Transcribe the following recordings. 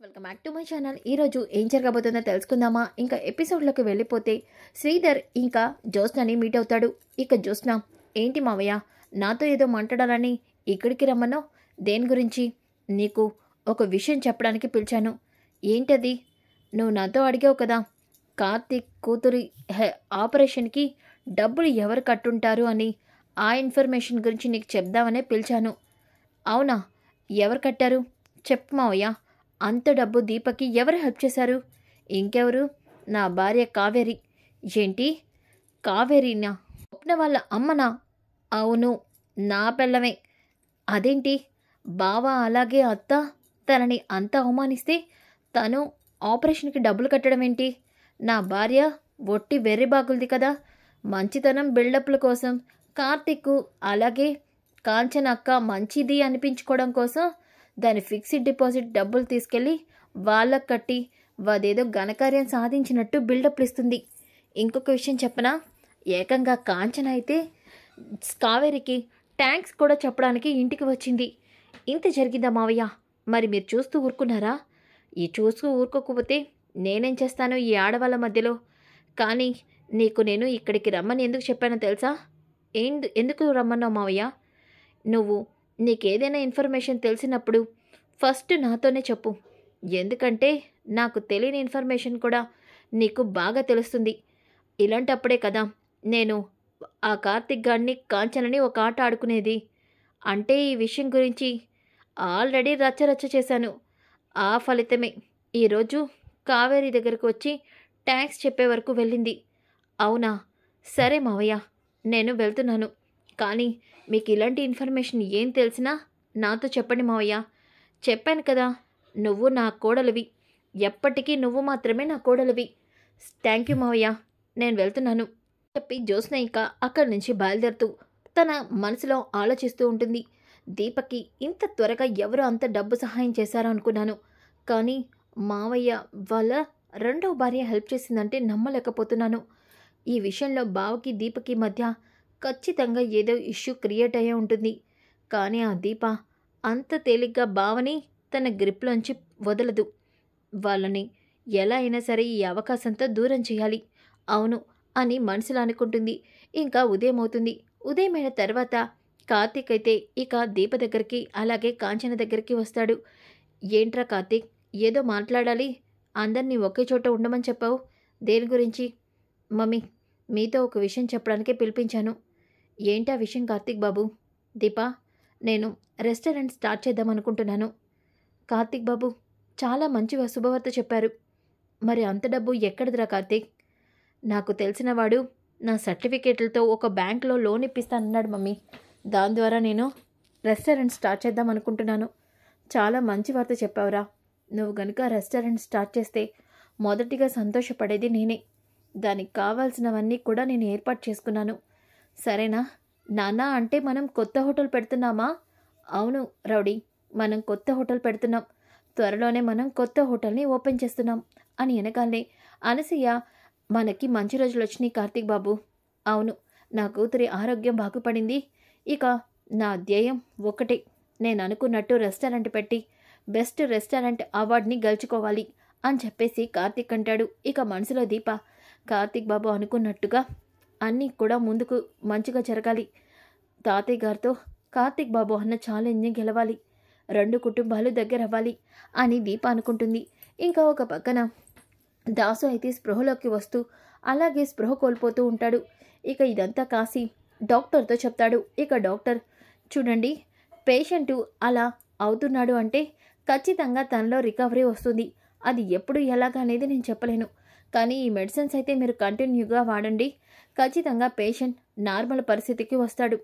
Welcome back to my channel. ఈరోజు ఏం జరగబోతుందో తెలుసుకుందామా? ఇంకా ఎపిసోడ్లోకి వెళ్ళిపోతే శ్రీధర్ ఇంకా జ్యోత్స్నని మీట్ అవుతాడు. ఇక జ్యోత్స్న, ఏంటి మావయ్య నాతో ఏదో మాట్లాడాలని ఇక్కడికి రమ్మన్నావు? దేని గురించి? నీకు ఒక విషయం చెప్పడానికి పిలిచాను. ఏంటది? నువ్వు నాతో అడిగావు కదా, కార్తీక్ కూతురి ఆపరేషన్కి డబ్బులు ఎవరు కట్టుంటారు అని. ఆ ఇన్ఫర్మేషన్ గురించి నీకు చెప్దామనే పిలిచాను. అవునా? ఎవరు కట్టారు చెప్పు మావయ్య. అంత డబ్బు దీపకి ఎవరు హెల్ప్ చేశారు? ఇంకెవరు? నా భార్య కావేరి. ఏంటి కావేరీనా? స్వప్న వాళ్ళ అమ్మనా? అవును, నా పిల్లమే. అదేంటి బావ అలాగే అత్త తనని అంత అవమానిస్తే తను ఆపరేషన్కి డబ్బులు కట్టడం ఏంటి? నా భార్య ఒట్టి వెర్రిబాగులది కదా. మంచితనం బిల్డప్ల కోసం కార్తిక్ అలాగే కాంచన అక్క మంచిది అనిపించుకోవడం కోసం దాని ఫిక్స్డ్ డిపాజిట్ డబ్బులు తీసుకెళ్ళి వాళ్ళకు కట్టి వాదేదో ఘనకార్యం సాధించినట్టు బిల్డప్లు ఇస్తుంది. ఇంకొక విషయం చెప్పనా? ఏకంగా కాంచన అయితే కావేరికి థ్యాంక్స్ కూడా చెప్పడానికి ఇంటికి వచ్చింది. ఇంత జరిగిందా మావయ్య? మరి మీరు చూస్తూ ఊరుకున్నారా? ఈ చూస్తూ ఊరుకోకపోతే నేనేం చేస్తాను ఈ ఆడవాళ్ళ మధ్యలో? కానీ నీకు నేను ఇక్కడికి రమ్మని ఎందుకు చెప్పానో తెలుసా? ఎందుకు రమ్మన్నావు మావయ్య? నీకేదైనా ఇన్ఫర్మేషన్ తెలిసినప్పుడు ఫస్ట్ నాతోనే చెప్పు. ఎందుకంటే నాకు తెలియని ఇన్ఫర్మేషన్ కూడా నీకు బాగా తెలుస్తుంది. ఇలాంటప్పుడే కదా నేను ఆ కార్తిక్ గాడిని కాంచనని ఒక ఆట ఆడుకునేది. అంటే ఈ విషయం గురించి ఆల్రెడీ రచ్చరచ్చ చేశాను. ఆ ఫలితమే ఈరోజు కావేరి దగ్గరకు వచ్చి థ్యాంక్స్ చెప్పే వరకు వెళ్ళింది. అవునా? సరే మావయ్య, నేను వెళ్తున్నాను. కానీ మీకు ఇలాంటి ఇన్ఫర్మేషన్ ఏం తెలిసినా నాతో చెప్పండి మావయ్య. చెప్పాను కదా, నువ్వు నా కోడలివి. ఎప్పటికీ నువ్వు మాత్రమే నా కోడలివి. థ్యాంక్ యూ మావయ్య, నేను వెళ్తున్నాను చెప్పి జ్యోత్స్న ఇంకా అక్కడి నుంచి బయలుదేరుతూ తన మనసులో ఆలోచిస్తూ ఉంటుంది. దీపకి ఇంత త్వరగా ఎవరు అంత డబ్బు సహాయం చేశారో అనుకున్నాను. కానీ మావయ్య వాళ్ళ రెండవ భార్య హెల్ప్ చేసిందంటే నమ్మలేకపోతున్నాను. ఈ విషయంలో బావకి దీపకి మధ్య ఖచ్చితంగా ఏదో ఇష్యూ క్రియేట్ అయ్యే ఉంటుంది. కానీ ఆ దీప అంత తేలిగ్గా బావని తన గ్రిప్లోంచి వదలదు. వాళ్ళని ఎలా అయినా సరే ఈ అవకాశంతో దూరం చేయాలి. అవును అని మనసులో అనుకుంటుంది. ఇంకా ఉదయం అవుతుంది. ఉదయమైన తర్వాత కార్తీక్ అయితే ఇక దీప దగ్గరికి అలాగే కాంచన దగ్గరికి వస్తాడు. ఏంట్రా కార్తీక్, ఏదో మాట్లాడాలి, అందరినీ ఒకే చోట ఉండమని చెప్పావు. దేని గురించి? మమ్మీ, మీతో ఒక విషయం చెప్పడానికే పిలిపించాను. ఏంటా విషయం కార్తీక్ బాబు? దీపా, నేను రెస్టారెంట్ స్టార్ట్ చేద్దాం అనుకుంటున్నాను. కార్తీక్ బాబు, చాలా మంచి శుభవార్త చెప్పారు. మరి అంత డబ్బు ఎక్కడిదిరా కార్తీక్? నాకు తెలిసినవాడు నా సర్టిఫికేట్లతో ఒక బ్యాంక్లో లోన్ ఇప్పిస్తానన్నాడు మమ్మీ. దాని ద్వారా నేను రెస్టారెంట్ స్టార్ట్ చేద్దాం అనుకుంటున్నాను. చాలా మంచి వార్త చెప్పావురా. నువ్వు గనుక రెస్టారెంట్ స్టార్ట్ చేస్తే మొదటిగా సంతోషపడేది నేనే. దానికి కావాల్సినవన్నీ కూడా నేను ఏర్పాటు చేసుకున్నాను. సరేనా నాన్న? అంటే మనం కొత్త హోటల్ పెడుతున్నామా? అవును రౌడీ, మనం కొత్త హోటల్ పెడుతున్నాం. త్వరలోనే మనం కొత్త హోటల్ని ఓపెన్ చేస్తున్నాం అని వెనకాలనే అనసూయ, మనకి మంచి రోజులు వచ్చినాయి కార్తీక్ బాబు. అవును, నా కూతురి ఆరోగ్యం బాగుపడింది. ఇక నా ధ్యేయం ఒకటే, నేను అనుకున్నట్టు రెస్టారెంట్ పెట్టి బెస్ట్ రెస్టారెంట్ అవార్డుని గెలుచుకోవాలి అని చెప్పేసి కార్తీక్ అంటాడు. ఇక మనసులో దీప, కార్తీక్ బాబు అనుకున్నట్టుగా అన్నీ కూడా ముందుకు మంచిగా జరగాలి. తాతయ్య గారితో కార్తీక్ బాబు అన్న ఛాలెంజ్ని గెలవాలి. రెండు కుటుంబాలు దగ్గర అవ్వాలి అని దీప అనుకుంటుంది. ఇంకా ఒక పక్కన దాసు అయితే స్పృహలోకి వస్తూ అలాగే స్పృహ కోల్పోతూ ఉంటాడు. ఇక ఇదంతా కాసి డాక్టర్తో చెప్తాడు. ఇక డాక్టర్, చూడండి, పేషెంటు అలా అవుతున్నాడు అంటే ఖచ్చితంగా తనలో రికవరీ వస్తుంది. అది ఎప్పుడు ఎలాగా అనేది నేను చెప్పలేను. కానీ ఈ మెడిసిన్స్ అయితే మీరు కంటిన్యూగా వాడండి. ఖచ్చితంగా పేషెంట్ నార్మల్ పరిస్థితికి వస్తాడు.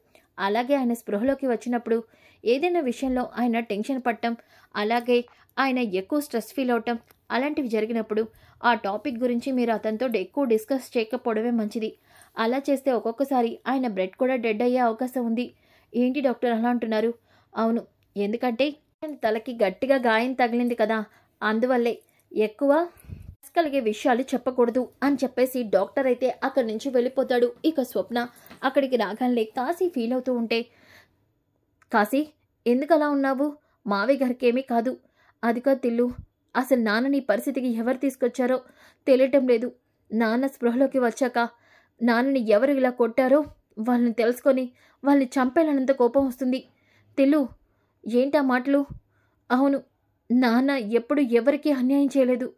అలాగే ఆయన స్పృహలోకి వచ్చినప్పుడు ఏదైనా విషయంలో ఆయన టెన్షన్ పడటం, అలాగే ఆయన ఎక్కువ స్ట్రెస్ ఫీల్ అవటం అలాంటివి జరిగినప్పుడు ఆ టాపిక్ గురించి మీరు అతనితో ఎక్కువ డిస్కస్ చేయకపోవడమే మంచిది. అలా చేస్తే ఒక్కొక్కసారి ఆయన బ్రెడ్ కూడా డెడ్ అయ్యే అవకాశం ఉంది. ఏంటి డాక్టర్ అలా అంటున్నారు? అవును, ఎందుకంటే తలకి గట్టిగా గాయం తగిలింది కదా, అందువల్లే ఎక్కువ కలిగే విషయాలు చెప్పకూడదు అని చెప్పేసి డాక్టర్ అయితే అక్కడి నుంచి వెళ్ళిపోతాడు. ఇక స్వప్న అక్కడికి రాగానే కాశీ ఫీల్ అవుతూ ఉంటే, కాశీ ఎందుకు అలా ఉన్నావు? మావయ్య గారికి ఏమీ కాదు. అది కాదు తిల్లు, అసలు నాన్నని ఈ పరిస్థితికి ఎవరు తీసుకొచ్చారో తెలియటం లేదు. నాన్న స్పృహలోకి వచ్చాక నాన్నని ఎవరు ఇలా కొట్టారో వాళ్ళని తెలుసుకొని వాళ్ళని చంపేయాలన్నంత కోపం వస్తుంది. తిల్లు, ఏంటా మాటలు? అవును, నాన్న ఎప్పుడు ఎవరికీ అన్యాయం చేయలేదు.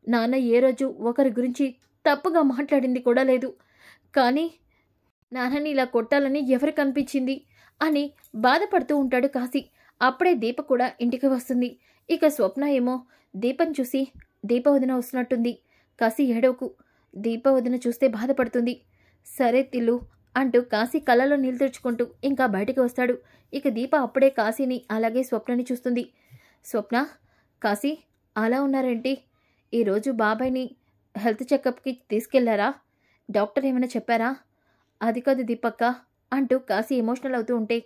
నాన్న ఏ రోజు ఒకరి గురించి తప్పుగా మాట్లాడింది కూడా లేదు. కానీ నాన్నని ఇలా కొట్టాలని ఎవరికి అనిపించింది అని బాధపడుతూ ఉంటాడు కాశీ. అప్పుడే దీప కూడా ఇంటికి వస్తుంది. ఇక స్వప్న ఏమో దీపం చూసి, దీప వదిన వస్తున్నట్టుంది, కాశీ ఏడవకు, దీప వదిన చూస్తే బాధపడుతుంది. సరే తిల్లు అంటూ కాశీ కళ్ళలో నీళ్ళు తెచ్చుకుంటూ ఇంకా బయటికి వస్తాడు. ఇక దీప అప్పుడే కాశీని అలాగే స్వప్నని చూస్తుంది. స్వప్న, కాశీ అలా ఉన్నారేంటి? ఈరోజు బాబాయ్ని హెల్త్ చెకప్కి తీసుకెళ్లారా? డాక్టర్ ఏమైనా చెప్పారా? అది కాదు దీపక్క అంటూ కాశీ ఎమోషనల్ అవుతూ ఉంటే,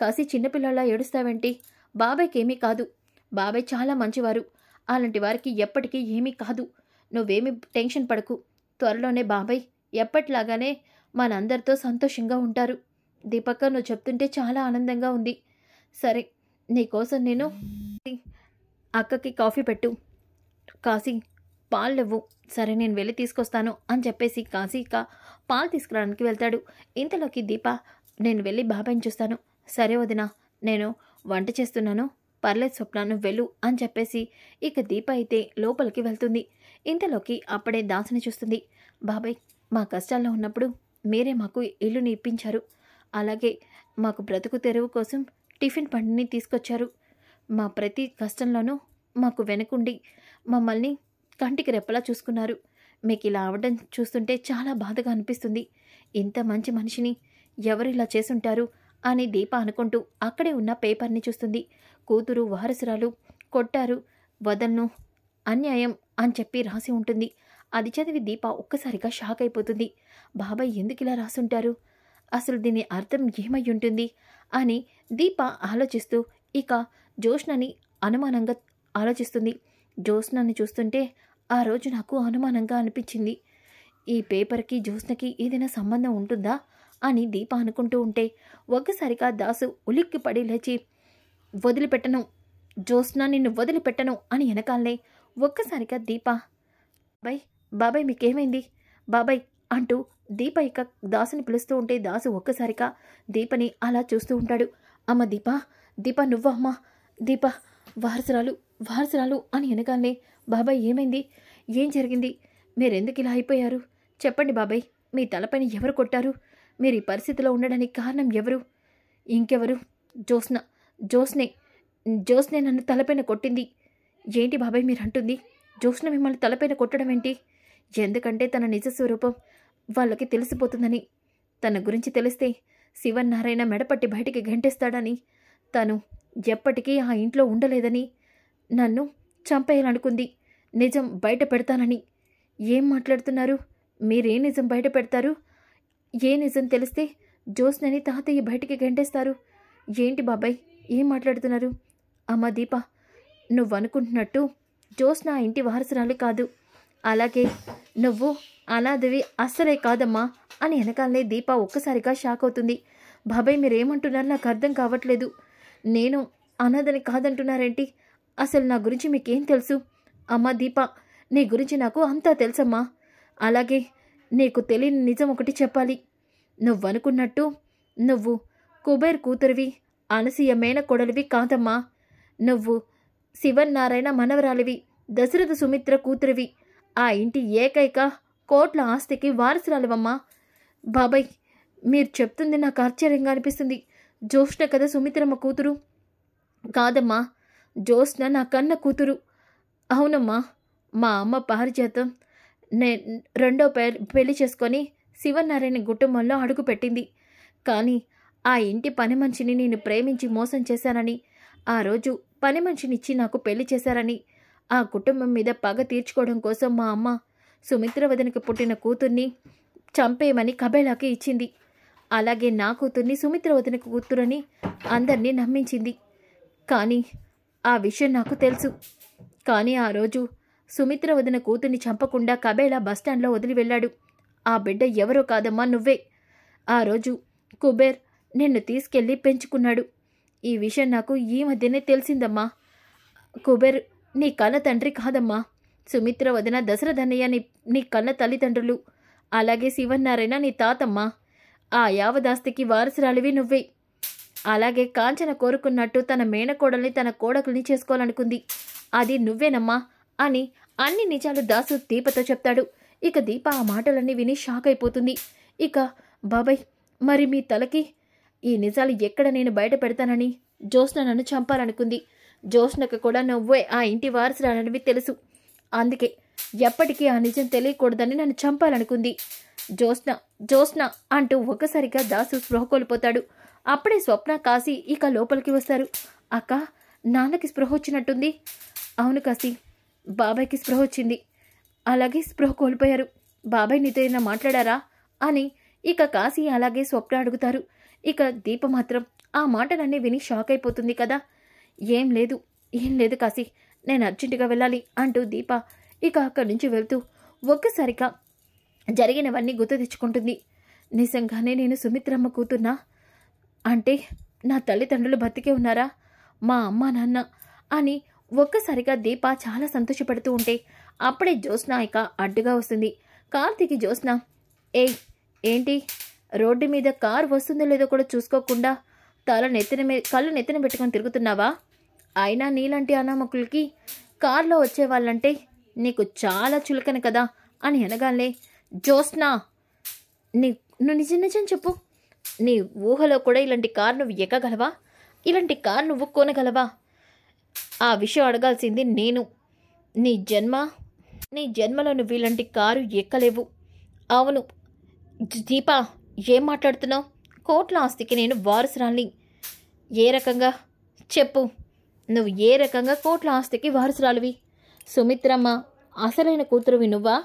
కాశీ చిన్నపిల్లలా ఏడుస్తావేంటి? బాబాయ్కి ఏమీ కాదు, బాబాయ్ చాలా మంచివారు, అలాంటి వారికి ఎప్పటికీ ఏమీ కాదు, నువ్వేమీ టెన్షన్ పడకు, త్వరలోనే బాబాయ్ ఎప్పటిలాగానే మనందరితో సంతోషంగా ఉంటారు. దీపక్క, నువ్వు చెప్తుంటే చాలా ఆనందంగా ఉంది. సరే, నీకోసం నేను అక్కకి కాఫీ పెట్టు, కాశీ పాలు లేవు, సరే నేను వెళ్ళి తీసుకొస్తాను అని చెప్పేసి కాశీ పాలు తీసుకురావడానికి వెళ్తాడు. ఇంతలోకి దీప, నేను వెళ్ళి బాబాయ్ని చూస్తాను. సరే వదినా, నేను వంట చేస్తున్నాను, పర్లేదు స్వప్న నువ్వు వెళ్ళు అని చెప్పేసి ఇక దీప అయితే లోపలికి వెళ్తుంది. ఇంతలోకి అప్పుడే దాసుని చూస్తుంది. బాబాయ్, మా కష్టాల్లో ఉన్నప్పుడు మీరే మాకు ఇల్లుని ఇప్పించారు, అలాగే మాకు బ్రతుకు తెరువు కోసం టిఫిన్ బండిని తీసుకొచ్చారు. మా ప్రతి కష్టంలోనూ మాకు వెనుకుండి మమ్మల్ని కంటికి రెప్పలా చూసుకున్నారు. మీకు ఇలా అవడం చూస్తుంటే చాలా బాధగా అనిపిస్తుంది. ఇంత మంచి మనిషిని ఎవరు ఇలా చేసుంటారు అని దీప అనుకుంటూ అక్కడే ఉన్న పేపర్ని చూస్తుంది. కూతురు వారసురాలు కొట్టారు, వదలను, అన్యాయం అని చెప్పి రాసి ఉంటుంది. అది చదివి దీప ఒక్కసారిగా షాక్ అయిపోతుంది. బాబాయ్ ఎందుకు ఇలా రాసుంటారు? అసలు దీని అర్థం ఏమై ఉంటుంది అని దీప ఆలోచిస్తూ ఇక జ్యోత్స్నని అనుమానంగా ఆలోచిస్తుంది. జ్యోత్స్నని చూస్తుంటే ఆ రోజు నాకు అనుమానంగా అనిపించింది. ఈ పేపర్కి జ్యోత్స్నకి ఏదైనా సంబంధం ఉంటుందా అని దీప అనుకుంటూ ఉంటే ఒక్కసారిగా దాసు ఉలిక్కి పడి లేచి, వదిలిపెట్టను జ్యోత్స్న, నిన్ను వదిలిపెట్టను అని వెనకాలనే ఒక్కసారిగా దీప, బాబాయ్ బాబాయ్ మీకేమైంది బాబాయ్ అంటూ దీప ఇక దాసుని పిలుస్తూ ఉంటే దాసు ఒక్కసారిగా దీపని అలా చూస్తూ ఉంటాడు. అమ్మ దీప, దీప నువ్వు అమ్మా, దీప వారసురాలు వారసురాలు అని వెనకాలనే, బాబాయ్ ఏమైంది, ఏం జరిగింది, మీరెందుకు ఇలా అయిపోయారు చెప్పండి బాబాయ్, మీ తలపైన ఎవరు కొట్టారు, మీరు ఈ పరిస్థితిలో ఉండడానికి కారణం ఎవరు? ఇంకెవరు? జ్యోత్స్న, జ్యోత్స్నే నన్ను తలపైన కొట్టింది. ఏంటి బాబాయ్ మీరు అంటుంది? జ్యోత్స్న మిమ్మల్ని తలపైన కొట్టడం ఏంటి? ఎందుకంటే తన నిజ స్వరూపం వాళ్ళకి తెలిసిపోతుందని, తన గురించి తెలిస్తే శివనారాయణ మెడపట్టి బయటికి గంటేస్తాడని, తను ఎప్పటికీ ఆ ఇంట్లో ఉండలేదని, నన్ను చంపేయాలనుకుంది, నిజం బయట పెడతానని. ఏం మాట్లాడుతున్నారు? మీరే నిజం బయట పెడతారు? ఏ నిజం తెలిస్తే జ్యోత్స్నని తాతయ్య బయటికి గంటేస్తారు? ఏంటి బాబాయ్ ఏం మాట్లాడుతున్నారు? అమ్మ దీప, నువ్వు అనుకుంటున్నట్టు జ్యోత్స్న ఆ ఇంటి వారసురాలు కాదు, అలాగే నువ్వు అనాథవి అస్సలే కాదమ్మా అని వెనకాలనే దీప ఒక్కసారిగా షాక్ అవుతుంది. బాబాయ్ మీరేమంటున్నారు నాకు అర్థం కావట్లేదు. నేను అనాథని కాదంటున్నారేంటి? అసలు నా గురించి మీకేం తెలుసు? అమ్మ దీప, నీ గురించి నాకు అంతా తెలుసమ్మా. అలాగే నీకు తెలియని నిజం ఒకటి చెప్పాలి. నువ్వనుకున్నట్టు నువ్వు కుబేర్ కూతురివి, అనసూయ మేనకోడలివి కాదమ్మా. నువ్వు శివనారాయణ మనవరాలివి, దశరథ సుమిత్ర కూతురివి, ఆ ఇంటి ఏకైక కోట్ల ఆస్తికి వారసురాలివమ్మా. బాబాయ్ మీరు చెప్తుంది నాకు ఆశ్చర్యంగా అనిపిస్తుంది. జ్యోత్స్న కదా సుమిత్రమ్మ కూతురు? కాదమ్మా, జ్యోత్స్న నా కన్న కూతురు. అవునమ్మా, మా అమ్మ పారిజాతం రెండో పెళ్లి చేసుకొని శివనారాయణ కుటుంబంలో అడుగుపెట్టింది. కానీ ఆ ఇంటి పని మనిషిని నేను ప్రేమించి మోసం చేశానని, ఆ రోజు పని మనిషినిచ్చి నాకు పెళ్లి చేశారని, ఆ కుటుంబం మీద పగ తీర్చుకోవడం కోసం మా అమ్మ సుమిత్ర వదినకి పుట్టిన కూతుర్ని చంపేయమని కబేళాకి ఇచ్చింది. అలాగే నా కూతుర్ని సుమిత్ర వదినకి కూతురని అందరినీ నమ్మించింది. కానీ ఆ విషయం నాకు తెలుసు. కానీ ఆ రోజు సుమిత్ర వదిన కూతుర్ని చంపకుండా కబేళా బస్టాండ్లో వదిలి వెళ్ళాడు. ఆ బిడ్డ ఎవరో కాదమ్మా, నువ్వే. ఆ రోజు కుబేర్ నిన్ను తీసుకెళ్ళి పెంచుకున్నాడు. ఈ విషయం నాకు ఈ మధ్యనే తెలిసిందమ్మా. కుబేర్ నీ కన్న తండ్రి కాదమ్మా. సుమిత్ర వదిన, దశరథన్నయ్య నీ కన్న తల్లిదండ్రులు. అలాగే శివన్నారాయణ నీ తాతమ్మ. ఆ యావదాస్తికి వారసురాలివి నువ్వే. అలాగే కాంచన కోరుకున్నట్టు తన మేనకోడల్ని, తన కోడకుల్ని చేసుకోవాలనుకుంది. అది నువ్వేనమ్మా అని అన్ని నిజాలు దాసు దీపతో చెప్తాడు. ఇక దీప ఆ మాటలన్నీ విని షాక్ అయిపోతుంది. ఇక బాబాయ్, మరి మీ తలకి ఈ నిజాలు ఎక్కడ నేను బయట పెడతానని జ్యోత్స్న నన్ను చంపాలనుకుంది. జ్యోత్స్నకు కూడా నువ్వే ఆ ఇంటి వారసురాలనివి తెలుసు. అందుకే ఎప్పటికీ ఆ నిజం తెలియకూడదని నన్ను చంపాలనుకుంది. జ్యోత్స్న అంటూ ఒక్కసారిగా దాసు స్పృహ కోల్పోతాడు. అప్పుడే స్వప్న, కాశీ ఇక లోపలికి వస్తారు. అక్క, నాన్నకి స్పృహ వచ్చినట్టుంది. అవును కాశీ, బాబాయ్కి స్పృహ వచ్చింది. అలాగే స్పృహ కోల్పోయారు. బాబాయ్ నీతో ఏమైనా మాట్లాడారా అని ఇక కాశీ అలాగే స్వప్న అడుగుతారు. ఇక దీప మాత్రం ఆ మాటలన్నీ విని షాక్ అయిపోతుంది కదా. ఏం లేదు కాశీ, నేను అర్జెంటుగా వెళ్ళాలి అంటూ దీప ఇక అక్కడి నుంచి వెళ్తూ ఒక్కసారిగా జరిగినవన్నీ గుర్తు తెచ్చుకుంటుంది. నిజంగానే నేను సుమిత్రమ్మ కూతుర్నా? అంటే నా తల్లిదండ్రులు బతికే ఉన్నారా? మా అమ్మ నాన్న అని ఒక్కసారిగా దీప చాలా సంతోషపడుతూ ఉంటే అప్పుడే జ్యోత్స్న ఇక అడ్డుగా వస్తుంది. కార్తీకి జ్యోత్స్న, ఏయ్ ఏంటి, రోడ్డు మీద కారు వస్తుందో లేదో కూడా చూసుకోకుండా కళ్ళు నెత్తిన పెట్టుకొని తిరుగుతున్నావా? అయినా నీలాంటి అనామకులకి కారులో వచ్చేవాళ్ళంటే నీకు చాలా చులకన కదా అని అనగానే, జ్యోత్స్న, నువ్వు నిజం చెప్పు. నీ ఊహలో కూడా ఇలాంటి కారు నువ్వు ఎక్కగలవా? ఇలాంటి కారు నువ్వు కొనగలవా? ఆ విషయం అడగాల్సింది నేను. నీ జన్మలో నువ్వు ఇలాంటి కారు ఎక్కలేవు. అవును దీపా, ఏం మాట్లాడుతున్నావు? కోట్ల ఆస్తికి నేను వారసురాల్ని. ఏ రకంగా చెప్పు, నువ్వు ఏ రకంగా కోట్ల ఆస్తికి వారసురాలివి? సుమిత్రమ్మ అసలైన కూతురువి నువ్వా?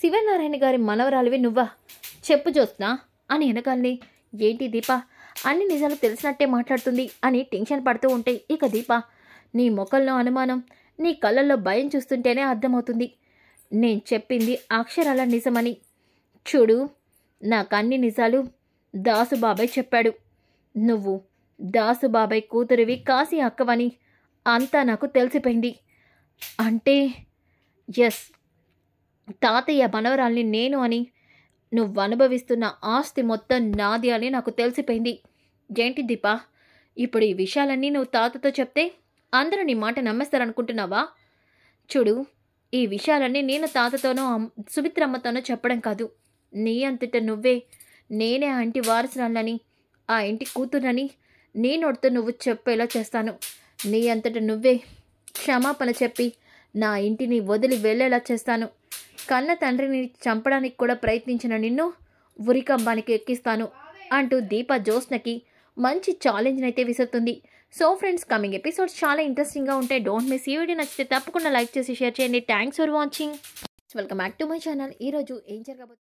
శివనారాయణ గారి మనవరాలివి నువ్వా? చెప్పు జ్యోత్స్న అని వెనకాలని, ఏంటి దీప అన్ని నిజాలు తెలిసినట్టే మాట్లాడుతుంది అని టెన్షన్ పడుతూ ఉంటే ఇక దీప, నీ ముఖంలో అనుమానం, నీ కళ్ళల్లో భయం చూస్తుంటేనే అర్థమవుతుంది నేను చెప్పింది అక్షరాల నిజమని. చూడు, నాకన్ని నిజాలు దాసుబాబాయ్ చెప్పాడు. నువ్వు దాసుబాబాయ్ కూతురివి, కాశీ అక్కవని అంతా నాకు తెలిసిపోయింది. అంటే ఎస్, తాతయ్య మనవరాల్ని నేను అని, నువ్వు అనుభవిస్తున్న ఆస్తి మొత్తం నాది అని నాకు తెలిసిపోయింది. ఏంటి దీపా, ఇప్పుడు ఈ విషయాలన్నీ నువ్వు తాతతో చెప్తే అందరూ నీ మాట నమ్మేస్తారనుకుంటున్నావా? చూడు, ఈ విషయాలన్నీ నేను తాతతోనో సుమిత్రమ్మతోనో చెప్పడం కాదు, నీ అంతట నువ్వే నేనే ఆ ఇంటి వారసురాలని, ఆ ఇంటి కూతురని నీ నోటితో నువ్వు చెప్పేలా చేస్తాను. నీ అంతట నువ్వే క్షమాపణ చెప్పి నా ఇంటిని వదిలి వెళ్ళేలా చేస్తాను. కన్న తండ్రిని చంపడానికి కూడా ప్రయత్నించిన నిన్ను ఉరికంబానికి ఎక్కిస్తాను అంటూ దీప జ్యోత్స్నకి మంచి ఛాలెంజ్ని అయితే విసురుతుంది. సో ఫ్రెండ్స్, కమింగ్ ఎపిసోడ్స్ చాలా ఇంట్రెస్టింగ్గా ఉంటాయి. Don't miss. ఈ వీడియో నచ్చితే తప్పకుండా లైక్ చేసి షేర్ చేయండి. Thanks for watching. Welcome back to my channel. ఈరోజు ఏం జరగబోతుంది?